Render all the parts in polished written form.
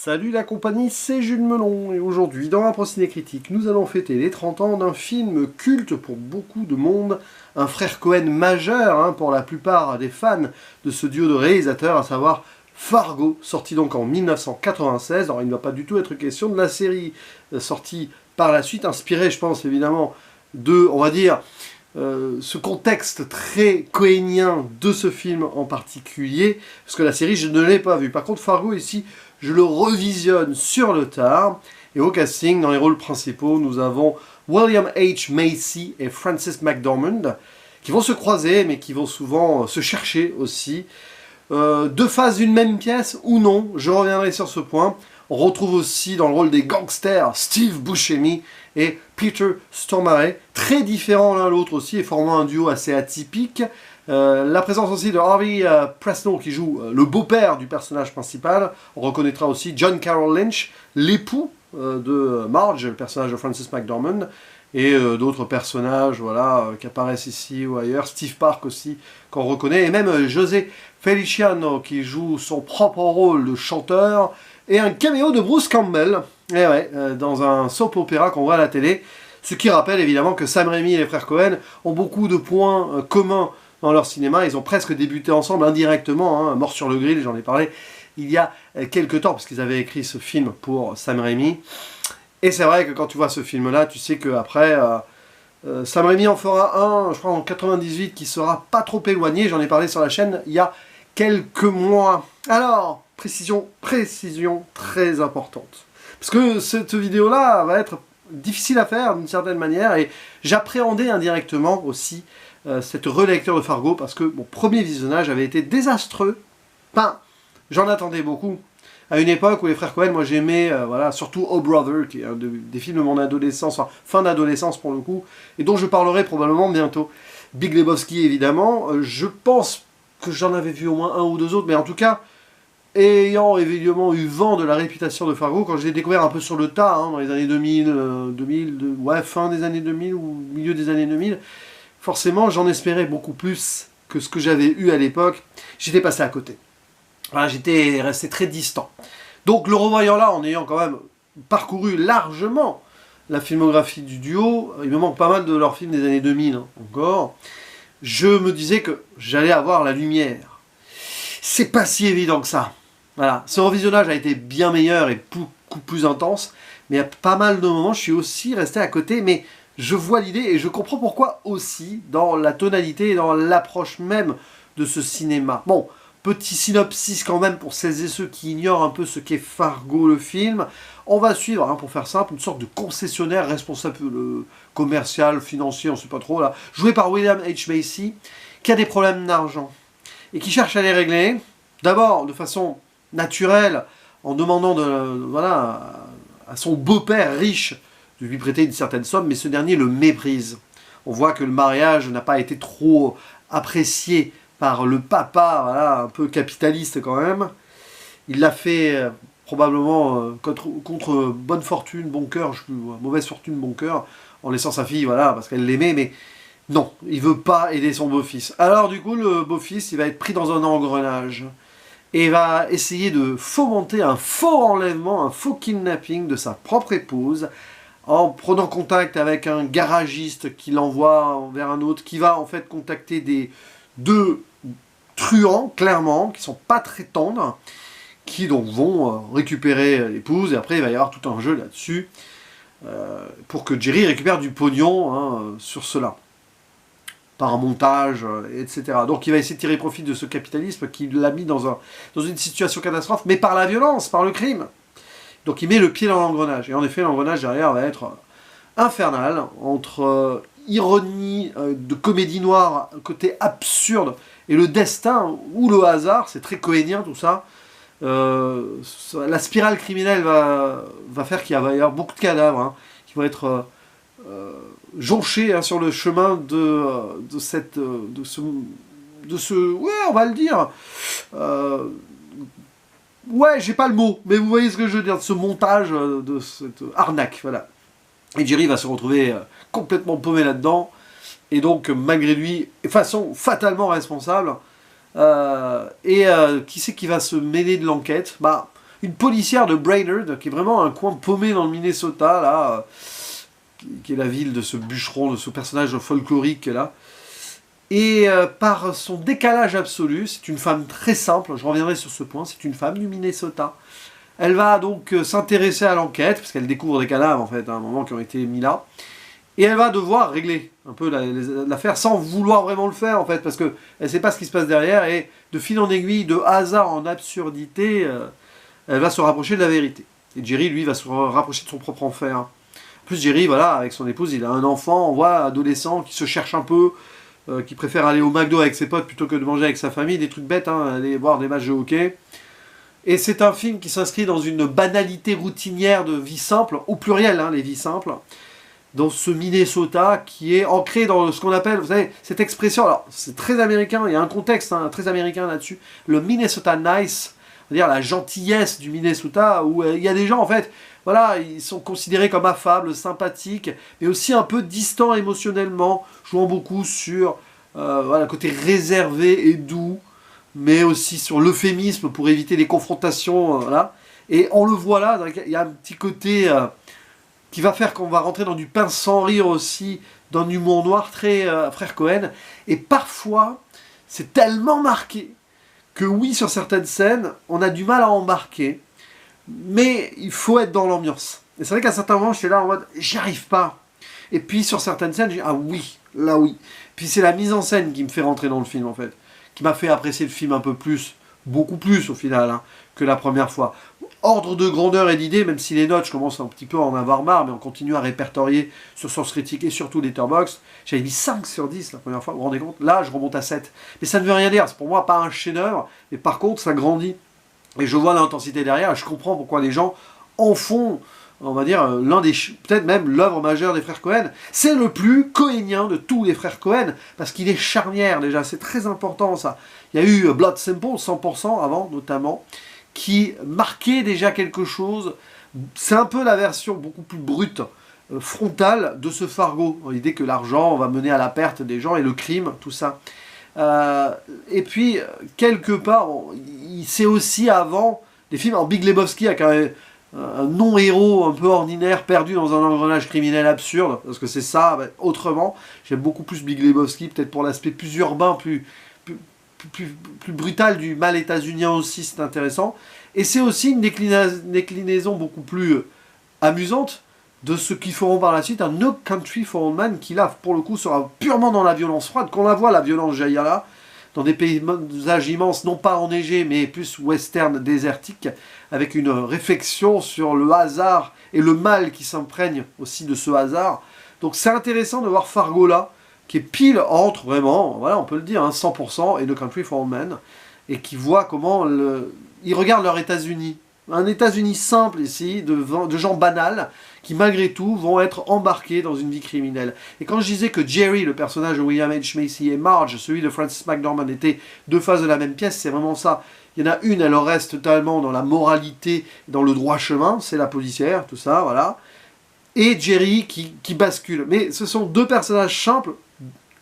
Salut la compagnie, c'est Jules Melon, et aujourd'hui, dans Impro Ciné Critique, nous allons fêter les 30 ans d'un film culte pour beaucoup de monde, un frère Cohen majeur pour la plupart des fans de ce duo de réalisateurs, à savoir Fargo, sorti donc en 1996. Alors il ne va pas du tout être question de la série sortie par la suite, inspirée je pense évidemment de, on va dire, ce contexte très cohénien de ce film en particulier, parce que la série je ne l'ai pas vue. Par contre Fargo ici, je le revisionne sur le tard, et au casting, dans les rôles principaux, nous avons William H. Macy et Frances McDormand, qui vont se croiser, mais qui vont souvent se chercher aussi. Deux faces d'une même pièce ou non, je reviendrai sur ce point. On retrouve aussi dans le rôle des gangsters Steve Buscemi et Peter Stormare, très différents l'un l'autre aussi, et formant un duo assez atypique. La présence aussi de Harvey Presnell qui joue le beau-père du personnage principal. On reconnaîtra aussi John Carroll Lynch, l'époux de Marge, le personnage de Frances McDormand, et d'autres personnages voilà, qui apparaissent ici ou ailleurs. Steve Park aussi, qu'on reconnaît, et même José Feliciano qui joue son propre rôle de chanteur, et un caméo de Bruce Campbell, et ouais, dans un soap opéra qu'on voit à la télé, ce qui rappelle évidemment que Sam Raimi et les frères Cohen ont beaucoup de points communs dans leur cinéma. Ils ont presque débuté ensemble indirectement, Mort sur le grill, j'en ai parlé il y a quelques temps, parce qu'ils avaient écrit ce film pour Sam Raimi. Et c'est vrai que quand tu vois ce film-là, tu sais qu'après, Sam Raimi en fera un, je crois en 98, qui sera pas trop éloigné, j'en ai parlé sur la chaîne il y a quelques mois. Alors, précision très importante. Parce que cette vidéo-là va être difficile à faire d'une certaine manière, et j'appréhendais indirectement aussi cette relecture de Fargo, parce que mon premier visionnage avait été désastreux. Enfin, j'en attendais beaucoup. À une époque où les frères Cohen, moi j'aimais, voilà, surtout Oh Brother, qui est un des films de mon adolescence, enfin, fin d'adolescence pour le coup, et dont je parlerai probablement bientôt. Big Lebowski évidemment, je pense que j'en avais vu au moins un ou deux autres, mais en tout cas, ayant évidemment eu vent de la réputation de Fargo, quand je l'ai découvert un peu sur le tas, dans les années 2000, ouais, fin des années 2000 ou milieu des années 2000, forcément j'en espérais beaucoup plus que ce que j'avais eu à l'époque. J'étais passé à côté. Voilà, j'étais resté très distant. Donc le revoyant là, en ayant quand même parcouru largement la filmographie du duo, il me manque pas mal de leurs films des années 2000 encore, je me disais que j'allais avoir la lumière. C'est pas si évident que ça. Voilà, ce revisionnage a été bien meilleur et beaucoup plus intense, mais à pas mal de moments, je suis aussi resté à côté, mais je vois l'idée et je comprends pourquoi aussi, dans la tonalité et dans l'approche même de ce cinéma. Bon, petit synopsis quand même pour celles et ceux qui ignorent un peu ce qu'est Fargo le film. On va suivre, pour faire simple, une sorte de concessionnaire responsable commercial, financier, on ne sait pas trop, là, joué par William H. Macy, qui a des problèmes d'argent et qui cherche à les régler, d'abord de façon naturelle, en demandant voilà, à son beau-père riche de lui prêter une certaine somme, mais ce dernier le méprise. On voit que le mariage n'a pas été trop apprécié par le papa, voilà, un peu capitaliste quand même. Il l'a fait probablement contre bonne fortune, bon cœur, mauvaise fortune, bon cœur, en laissant sa fille, voilà, parce qu'elle l'aimait, mais non, il veut pas aider son beau-fils. Alors du coup, le beau-fils, il va être pris dans un engrenage, et va essayer de fomenter un faux enlèvement, un faux kidnapping de sa propre épouse, en prenant contact avec un garagiste qui l'envoie vers un autre, qui va en fait contacter deux truands, clairement, qui sont pas très tendres, qui donc vont récupérer l'épouse, et après il va y avoir tout un jeu là-dessus, pour que Jerry récupère du pognon sur cela, par un montage, etc. Donc il va essayer de tirer profit de ce capitalisme qui l'a mis dans une situation catastrophe, mais par la violence, par le crime. Donc il met le pied dans l'engrenage, et en effet l'engrenage derrière va être infernal, entre ironie de comédie noire, côté absurde, et le destin ou le hasard, c'est très cohénien tout ça. La spirale criminelle va faire qu'il va y avoir beaucoup de cadavres qui vont être jonchés sur le chemin de ce, ouais, on va le dire, ouais, j'ai pas le mot, mais vous voyez ce que je veux dire, de ce montage, de cette arnaque, voilà. Et Jerry va se retrouver complètement paumé là-dedans, et donc malgré lui, de façon fatalement responsable, qui c'est qui va se mêler de l'enquête? Bah, une policière de Brainerd, qui est vraiment un coin paumé dans le Minnesota, là, qui est la ville de ce bûcheron, de ce personnage folklorique, là. Et par son décalage absolu, c'est une femme très simple, je reviendrai sur ce point, c'est une femme du Minnesota. Elle va donc s'intéresser à l'enquête, parce qu'elle découvre des cadavres, en fait, à un moment, qui ont été mis là. Et elle va devoir régler un peu l'affaire sans vouloir vraiment le faire, en fait, parce qu'elle ne sait pas ce qui se passe derrière, et de fil en aiguille, de hasard en absurdité, elle va se rapprocher de la vérité. Et Jerry, lui, va se rapprocher de son propre enfer. En plus, Jerry, voilà, avec son épouse, il a un enfant, on voit, adolescent, qui se cherche un peu, qui préfère aller au McDo avec ses potes plutôt que de manger avec sa famille, des trucs bêtes, hein, aller voir des matchs de hockey. Et c'est un film qui s'inscrit dans une banalité routinière de vie simple, au pluriel, hein, les vies simples, dans ce Minnesota qui est ancré dans ce qu'on appelle, vous savez, cette expression, alors c'est très américain, il y a un contexte très américain là-dessus, le Minnesota Nice, c'est-à-dire la gentillesse du Minnesota, où il y a des gens, en fait, voilà, ils sont considérés comme affables, sympathiques, mais aussi un peu distants émotionnellement, jouant beaucoup sur voilà, le côté réservé et doux, mais aussi sur l'euphémisme pour éviter les confrontations, voilà. Et on le voit là, il y a un petit côté qui va faire qu'on va rentrer dans du pain sans rire aussi, d'un humour noir très frère Cohen. Et parfois, c'est tellement marqué que oui, sur certaines scènes, on a du mal à embarquer, mais il faut être dans l'ambiance. Et c'est vrai qu'à certains moments, j'étais là en mode, j'y arrive pas. Et puis sur certaines scènes, je dis, ah oui, là oui. Puis c'est la mise en scène qui me fait rentrer dans le film, en fait, qui m'a fait apprécier le film un peu plus, beaucoup plus au final, hein, que la première fois. Ordre de grandeur et d'idées, même si les notes, je commence un petit peu à en avoir marre, mais on continue à répertorier sur Sens Critique et surtout Letterboxd. J'avais mis 5 sur 10 la première fois, vous vous rendez compte? Là, je remonte à 7. Mais ça ne veut rien dire, c'est pour moi pas un chef-d'œuvre, mais par contre, ça grandit. Et je vois l'intensité derrière, et je comprends pourquoi les gens en font, on va dire, l'un des, peut-être même l'œuvre majeure des frères Cohen. C'est le plus cohénien de tous les frères Cohen, parce qu'il est charnière déjà, c'est très important ça. Il y a eu Blood Simple, 100% avant notamment, qui marquait déjà quelque chose. C'est un peu la version beaucoup plus brute, frontale de ce Fargo. L'idée que l'argent va mener à la perte des gens et le crime, tout ça. Et puis, quelque part, c'est aussi avant des films. Alors, Big Lebowski a quand même un non-héros un peu ordinaire, perdu dans un engrenage criminel absurde, parce que c'est ça, autrement. J'aime beaucoup plus Big Lebowski, peut-être pour l'aspect plus urbain, plus brutal du mal états-unien aussi, c'est intéressant. Et c'est aussi une déclinaison beaucoup plus amusante de ce qu'ils feront par la suite, un No Country for Old Men, qui là, pour le coup, sera purement dans la violence froide. Qu'on la voit, la violence jaillir là, dans des paysages immenses, non pas enneigés, mais plus western désertique, avec une réflexion sur le hasard et le mal qui s'imprègne aussi de ce hasard. Donc c'est intéressant de voir Fargo là, qui est pile entre, vraiment, voilà, on peut le dire, hein, 100% et No Country for Old Men, et qui voit comment ils regardent leur États-Unis. Un États-Unis simple ici, de gens banals, qui malgré tout vont être embarqués dans une vie criminelle. Et quand je disais que Jerry, le personnage de William H. Macy, et Marge, celui de Francis McDormand, étaient deux faces de la même pièce, c'est vraiment ça. Il y en a une, elle reste totalement dans la moralité, dans le droit chemin, c'est la policière, tout ça, voilà. Et Jerry qui bascule. Mais ce sont deux personnages simples,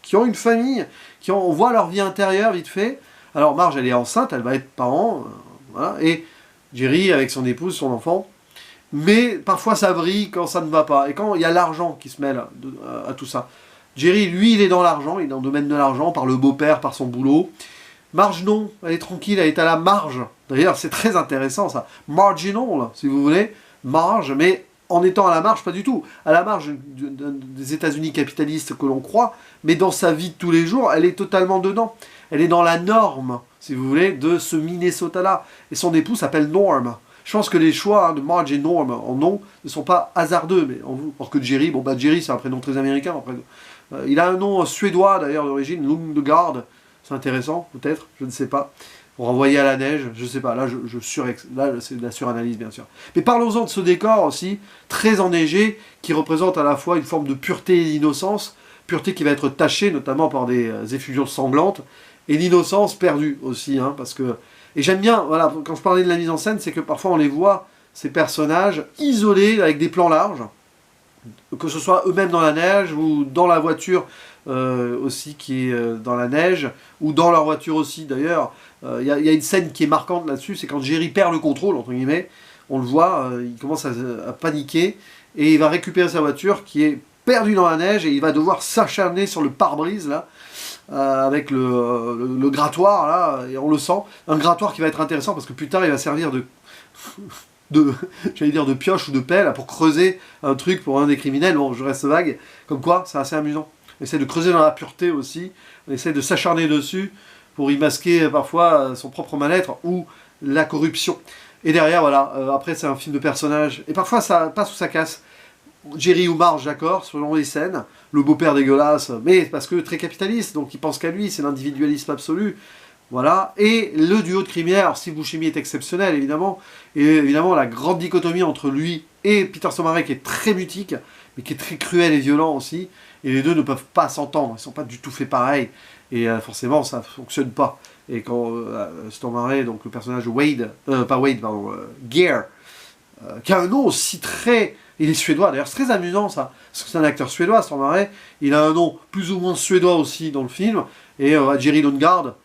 qui ont une famille, on voit leur vie intérieure vite fait. Alors Marge, elle est enceinte, elle va être parent, voilà, et Jerry avec son épouse, son enfant. Mais parfois ça brille quand ça ne va pas, et quand il y a l'argent qui se mêle à tout ça. Jerry, lui, il est dans l'argent, il est dans le domaine de l'argent, par le beau-père, par son boulot. Marge, non, elle est tranquille, elle est à la marge. D'ailleurs, c'est très intéressant ça. Marginal, si vous voulez, marge, mais en étant à la marge, pas du tout. À la marge des États-Unis capitalistes que l'on croit, mais dans sa vie de tous les jours, elle est totalement dedans. Elle est dans la norme, si vous voulez, de ce Minnesota-là. Et son époux s'appelle Norm. Je pense que les choix de Marge et Norm en nom ne sont pas hasardeux, mais alors que Jerry, bon bah Jerry c'est un prénom très américain, après. Il a un nom suédois d'ailleurs d'origine, Lundgaard, c'est intéressant, peut-être, je ne sais pas. Pour renvoyer à la neige, je ne sais pas, là, là c'est de la suranalyse bien sûr. Mais parlons-en de ce décor aussi, très enneigé, qui représente à la fois une forme de pureté et d'innocence, pureté qui va être tachée notamment par des effusions sanglantes, et l'innocence perdue aussi, hein, parce que... Et j'aime bien, voilà, quand je parlais de la mise en scène, c'est que parfois on les voit, ces personnages, isolés, avec des plans larges, que ce soit eux-mêmes dans la neige ou dans la voiture aussi qui est dans la neige, ou dans leur voiture aussi d'ailleurs. Il y a une scène qui est marquante là-dessus, c'est quand Jerry perd le contrôle, entre guillemets, on le voit, il commence à paniquer, et il va récupérer sa voiture qui est perdue dans la neige, et il va devoir s'acharner sur le pare-brise, là, avec le grattoir, là, et on le sent. Un grattoir qui va être intéressant, parce que plus tard, il va servir j'allais dire de pioche ou de pelle pour creuser un truc pour un des criminels. Bon, je reste vague, comme quoi c'est assez amusant. On essaie de creuser dans la pureté aussi, on essaie de s'acharner dessus pour y masquer parfois son propre mal-être ou la corruption. Et derrière, voilà, après c'est un film de personnages, et parfois ça passe ou ça casse. Jerry ou Marge, d'accord, selon les scènes, le beau-père dégueulasse, mais parce que très capitaliste, donc il pense qu'à lui, c'est l'individualisme absolu. Voilà, et le duo de criminels, alors Steve Buscemi est exceptionnel évidemment, et évidemment la grande dichotomie entre lui et Peter Stormare qui est très mutique, mais qui est très cruel et violent aussi, et les deux ne peuvent pas s'entendre, ils sont pas du tout faits pareil, et forcément ça fonctionne pas. Et quand Stormare, donc le personnage de Wade, pas Wade, pardon, Gere, qui a un nom aussi très... Il est suédois, d'ailleurs c'est très amusant ça, parce que c'est un acteur suédois, Stormare, il a un nom plus ou moins suédois aussi dans le film, et Jerry Lundgaard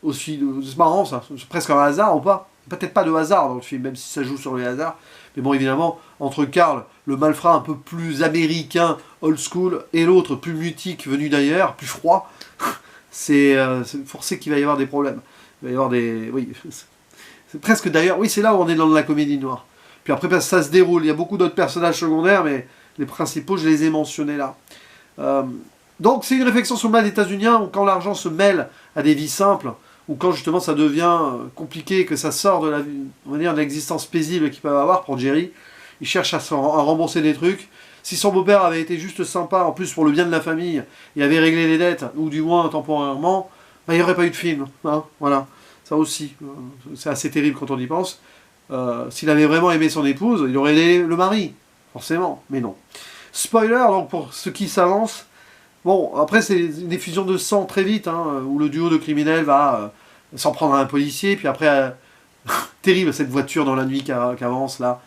aussi, c'est marrant ça, c'est presque un hasard ou pas. Peut-être pas de hasard dans le film, même si ça joue sur les hasards. Mais bon, évidemment, entre Carl, le malfrat un peu plus américain, old school, et l'autre plus mutique, venu d'ailleurs, plus froid, c'est forcé qu'il va y avoir des problèmes. Il va y avoir des... Oui, c'est presque d'ailleurs... Oui, c'est là où on est dans la comédie noire. Puis après, ça se déroule. Il y a beaucoup d'autres personnages secondaires, mais les principaux, je les ai mentionnés là. Donc c'est une réflexion sur le mal états-unien, quand l'argent se mêle à des vies simples, ou quand justement ça devient compliqué, que ça sort de de l'existence paisible qu'ils peuvent avoir. Pour Jerry, il cherche à rembourser des trucs. Si son beau-père avait été juste sympa, en plus pour le bien de la famille, il avait réglé les dettes, ou du moins temporairement, ben, il n'y aurait pas eu de film. Hein, voilà, ça aussi, c'est assez terrible quand on y pense. S'il avait vraiment aimé son épouse, il aurait aidé le mari, forcément, mais non. Spoiler, donc pour ceux qui s'avancent. Bon, après, c'est une effusion de sang très vite, hein, où le duo de criminels va s'en prendre à un policier, puis après, terrible cette voiture dans la nuit qui avance, là.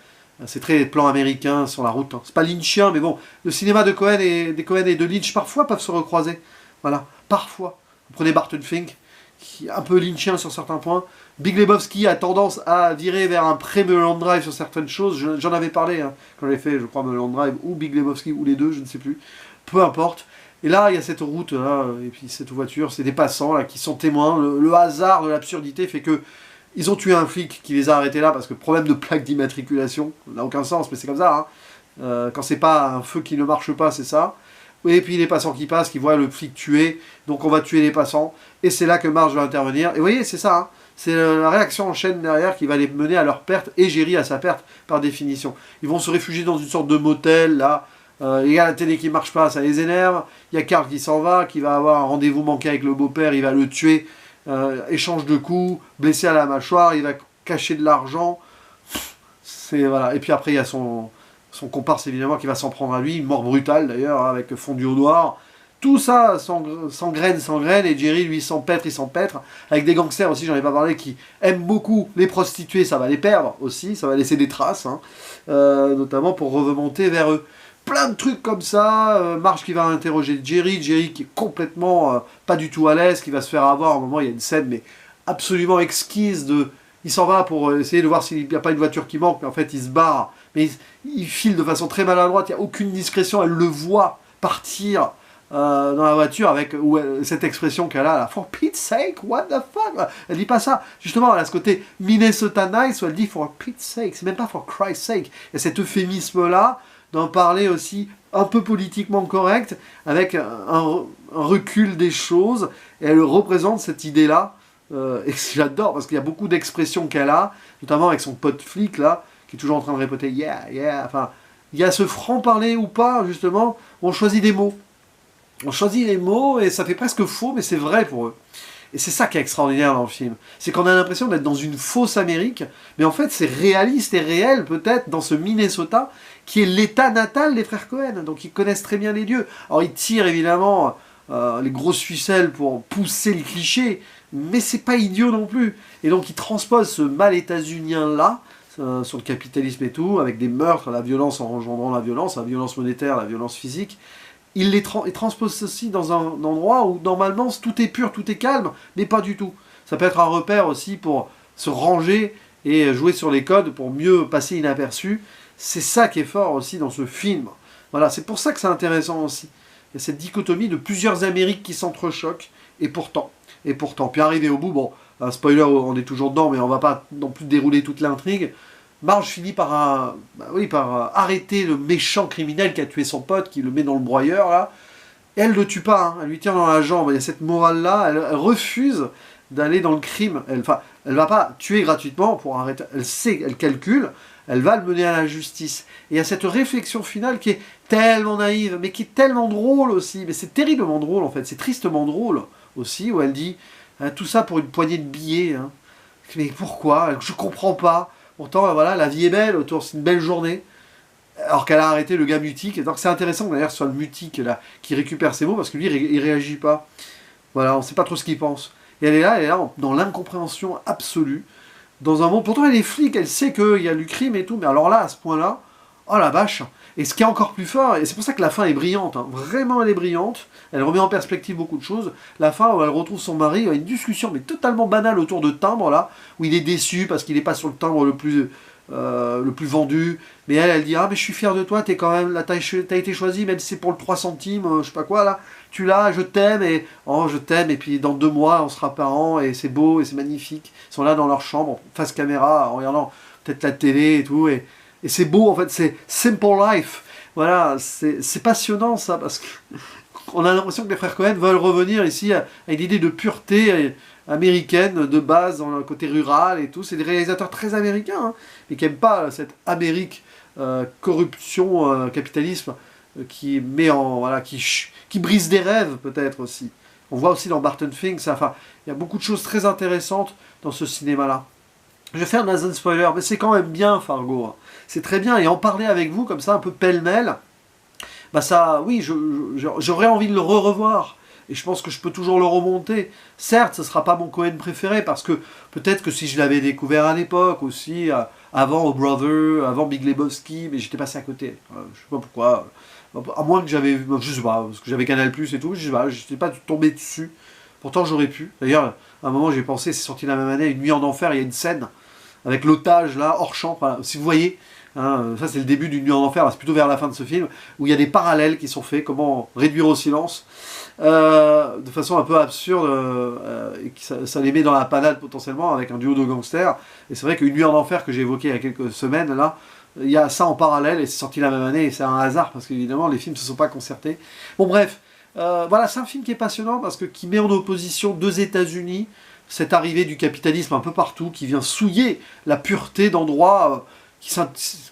C'est très plan américain sur la route. Hein. C'est pas lynchien, mais bon, le cinéma de Cohen des Cohen et de Lynch, parfois, peuvent se recroiser. Voilà, parfois. Vous prenez Barton Fink, qui est un peu lynchien sur certains points. Big Lebowski a tendance à virer vers un pré-Mulholland Drive sur certaines choses. J'en avais parlé, hein, quand j'avais fait, je crois, Mulholland Drive, ou Big Lebowski, ou les deux, je ne sais plus. Peu importe. Et là, il y a cette route, là, et puis cette voiture, c'est des passants là, qui sont témoins. Le hasard de l'absurdité fait que ils ont tué un flic qui les a arrêtés là, parce que problème de plaque d'immatriculation, ça n'a aucun sens, mais c'est comme ça. Hein. Quand c'est pas un feu qui ne marche pas, c'est ça. Et puis les passants qui passent, qui voient le flic tué, donc on va tuer les passants. Et c'est là que Marge va intervenir. Et vous voyez, c'est ça. Hein. C'est la réaction en chaîne derrière qui va les mener à leur perte, et Jerry à sa perte, par définition. Ils vont se réfugier dans une sorte de motel, là. Il y a la télé qui marche pas, ça les énerve. Il y a Carl qui s'en va, qui va avoir un rendez-vous manqué avec le beau-père, il va le tuer, échange de coups, blessé à la mâchoire, il va cacher de l'argent. Voilà. Et puis après, il y a son comparse évidemment qui va s'en prendre à lui, une mort brutale d'ailleurs, hein, avec fondu au noir. Tout ça s'engraine, et Jerry lui s'empêtre, avec des gangsters aussi, j'en ai pas parlé, qui aiment beaucoup les prostituées, ça va les perdre aussi, ça va laisser des traces, hein, notamment pour remonter vers eux. Plein de trucs comme ça, Marge qui va interroger Jerry qui est complètement pas du tout à l'aise, qui va se faire avoir, à un moment il y a une scène mais absolument exquise il s'en va pour essayer de voir s'il n'y a pas une voiture qui manque, mais en fait il se barre, mais il file de façon très maladroite, il n'y a aucune discrétion, elle le voit partir dans la voiture avec cette expression qu'elle a là, for Pete's sake, what the fuck, elle dit pas ça, justement elle a ce côté Minnesota Nice où elle dit for Pete's sake, c'est même pas for Christ's sake, il y a cet euphémisme là, d'en parler aussi un peu politiquement correct, avec un recul des choses, et elle représente cette idée-là, et j'adore, parce qu'il y a beaucoup d'expressions qu'elle a, notamment avec son pote flic, là, qui est toujours en train de répéter « yeah, yeah », enfin, il y a ce franc-parler ou pas, justement, où on choisit des mots. On choisit les mots, et ça fait presque faux, mais c'est vrai pour eux. Et c'est ça qui est extraordinaire dans le film. C'est qu'on a l'impression d'être dans une fausse Amérique, mais en fait c'est réaliste et réel peut-être dans ce Minnesota, qui est l'état natal des frères Cohen. Donc ils connaissent très bien les lieux. Alors ils tirent évidemment les grosses ficelles pour pousser le cliché, mais c'est pas idiot non plus. Et donc ils transposent ce mal états-unien là, sur le capitalisme et tout, avec des meurtres, la violence engendrant la violence monétaire, la violence physique. Il les transpose aussi dans un endroit où normalement tout est pur, tout est calme, mais pas du tout. Ça peut être un repère aussi pour se ranger et jouer sur les codes pour mieux passer inaperçu. C'est ça qui est fort aussi dans ce film. Voilà, c'est pour ça que c'est intéressant aussi. Il y a cette dichotomie de plusieurs Amériques qui s'entrechoquent, et pourtant. Puis arrivé au bout, bon, un spoiler, on est toujours dedans, mais on va pas non plus dérouler toute l'intrigue. Marge finit par, arrêter le méchant criminel qui a tué son pote, qui le met dans le broyeur, là. Et elle ne le tue pas, hein, elle lui tire dans la jambe. Il y a cette morale-là, elle refuse d'aller dans le crime. Elle va pas tuer gratuitement pour arrêter. Elle sait, elle calcule, elle va le mener à la justice. Et il y a cette réflexion finale qui est tellement naïve, mais qui est tellement drôle aussi. Mais c'est terriblement drôle, en fait. C'est tristement drôle aussi, où elle dit hein, tout ça pour une poignée de billets. Hein. Mais pourquoi? Je comprends pas. Pourtant, voilà, la vie est belle autour, c'est une belle journée. Alors qu'elle a arrêté le gars mutique. Donc c'est intéressant d'ailleurs que ce soit le mutique là, qui récupère ses mots, parce que lui, il réagit pas. Voilà, on sait pas trop ce qu'il pense. Et elle est là dans l'incompréhension absolue. Dans un monde, pourtant elle est flic, elle sait qu'il y a du crime et tout, mais alors là, à ce point-là, oh la vache. Et ce qui est encore plus fort, et c'est pour ça que la fin est brillante, hein. Vraiment elle est brillante, elle remet en perspective beaucoup de choses. La fin où elle retrouve son mari, il y a une discussion mais totalement banale autour de timbre là, où il est déçu parce qu'il n'est pas sur le timbre le plus vendu, mais elle dit ah mais je suis fier de toi, t'es quand même là, t'as été choisi même si c'est pour le 3 centimes, je sais pas quoi là, tu l'as, je t'aime et oh je t'aime et puis dans 2 mois on sera parents et c'est beau et c'est magnifique. Ils sont là dans leur chambre face caméra en regardant peut-être la télé et tout et c'est beau en fait, c'est simple life. Voilà, c'est passionnant ça parce qu'on a l'impression que les frères Cohen veulent revenir ici à une idée de pureté américaine de base dans le côté rural et tout. C'est des réalisateurs très américains, hein, mais qui n'aiment pas cette Amérique corruption, capitalisme qui met en voilà, qui brise des rêves peut-être aussi. On voit aussi dans Barton Fink, enfin, il y a beaucoup de choses très intéressantes dans ce cinéma-là. Je vais faire un spoiler, mais c'est quand même bien Fargo. Hein. C'est très bien et en parler avec vous comme ça un peu pêle-mêle. Bah ça, oui, j'aurais envie de le revoir. Et je pense que je peux toujours le remonter. Certes, ce ne sera pas mon Cohen préféré, parce que peut-être que si je l'avais découvert à l'époque aussi, avant O Brother, avant Big Lebowski, mais j'étais passé à côté. Je ne sais pas pourquoi. À moins que j'avais, je sais pas, parce que j'avais Canal Plus et tout, je sais pas, je n'étais pas tombé dessus. Pourtant, j'aurais pu. D'ailleurs, à un moment, j'ai pensé, c'est sorti la même année, Une nuit en enfer, il y a une scène avec l'otage là, hors champ. Voilà. Si vous voyez, hein, ça c'est le début d'Une nuit en enfer, c'est plutôt vers la fin de ce film, où il y a des parallèles qui sont faits, comment réduire au silence, de façon un peu absurde, et ça les met dans la panade potentiellement avec un duo de gangsters. Et c'est vrai qu'Une nuit en enfer que j'ai évoqué il y a quelques semaines, là, il y a ça en parallèle, et c'est sorti la même année, et c'est un hasard, parce qu'évidemment les films ne se sont pas concertés. Bon bref, voilà, c'est un film qui est passionnant, parce que qui met en opposition 2 États-Unis, cette arrivée du capitalisme un peu partout, qui vient souiller la pureté d'endroits qui sont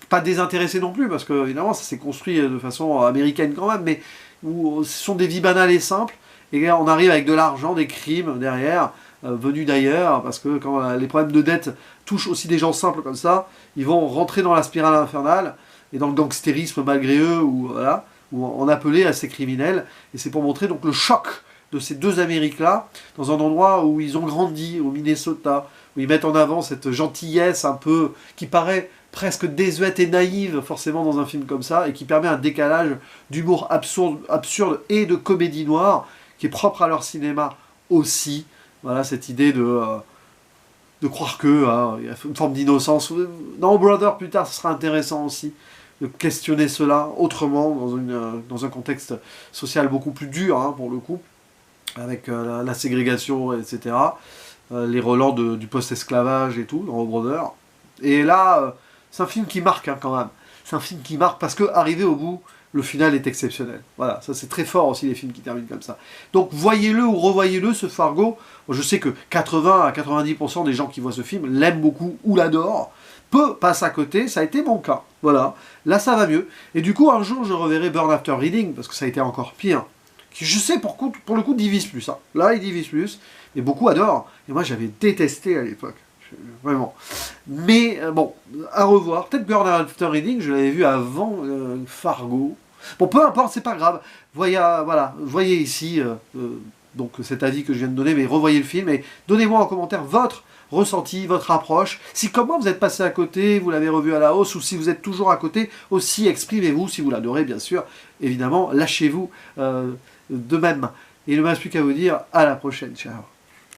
pas désintéressés non plus, parce que évidemment ça s'est construit de façon américaine quand même, mais où ce sont des vies banales et simples, et là, on arrive avec de l'argent, des crimes derrière, venus d'ailleurs, parce que quand les problèmes de dette touchent aussi des gens simples comme ça, ils vont rentrer dans la spirale infernale, et dans le gangstérisme malgré eux, ou voilà, où on appelait à ces criminels, et c'est pour montrer donc le choc de ces 2 Amériques-là, dans un endroit où ils ont grandi, au Minnesota, où ils mettent en avant cette gentillesse un peu, qui paraît presque désuète et naïve, forcément dans un film comme ça, et qui permet un décalage d'humour absurde et de comédie noire, qui est propre à leur cinéma aussi. Voilà, cette idée de croire que il y a une forme d'innocence. Dans Brother, plus tard, ce sera intéressant aussi de questionner cela autrement, dans un contexte social beaucoup plus dur, hein, pour le coup, avec la ségrégation, etc. Les relents du post-esclavage et tout, dans Brother. Et là, c'est un film qui marque, hein, quand même. C'est un film qui marque, parce que arrivé au bout, le final est exceptionnel. Voilà, ça c'est très fort aussi, les films qui terminent comme ça. Donc voyez-le ou revoyez-le, ce Fargo. Je sais que 80 à 90% des gens qui voient ce film l'aiment beaucoup ou l'adorent. Peu passent à côté, ça a été mon cas. Voilà, là ça va mieux. Et du coup, un jour, je reverrai Burn After Reading, parce que ça a été encore pire. Qui, je sais, pour le coup, divise plus. Hein. Là, il divise plus, mais beaucoup adorent. Et moi, j'avais détesté à l'époque. Vraiment. Mais bon, à revoir. Peut-être Burn After Reading, je l'avais vu avant Fargo. Bon, peu importe, c'est pas grave. Voyez ici donc cet avis que je viens de donner, mais revoyez le film et donnez-moi en commentaire votre ressenti, votre approche. Si comme moi vous êtes passé à côté, vous l'avez revu à la hausse, ou si vous êtes toujours à côté, aussi exprimez-vous, si vous l'adorez bien sûr, évidemment, lâchez-vous de même. Et il ne me reste plus qu'à vous dire à la prochaine, ciao.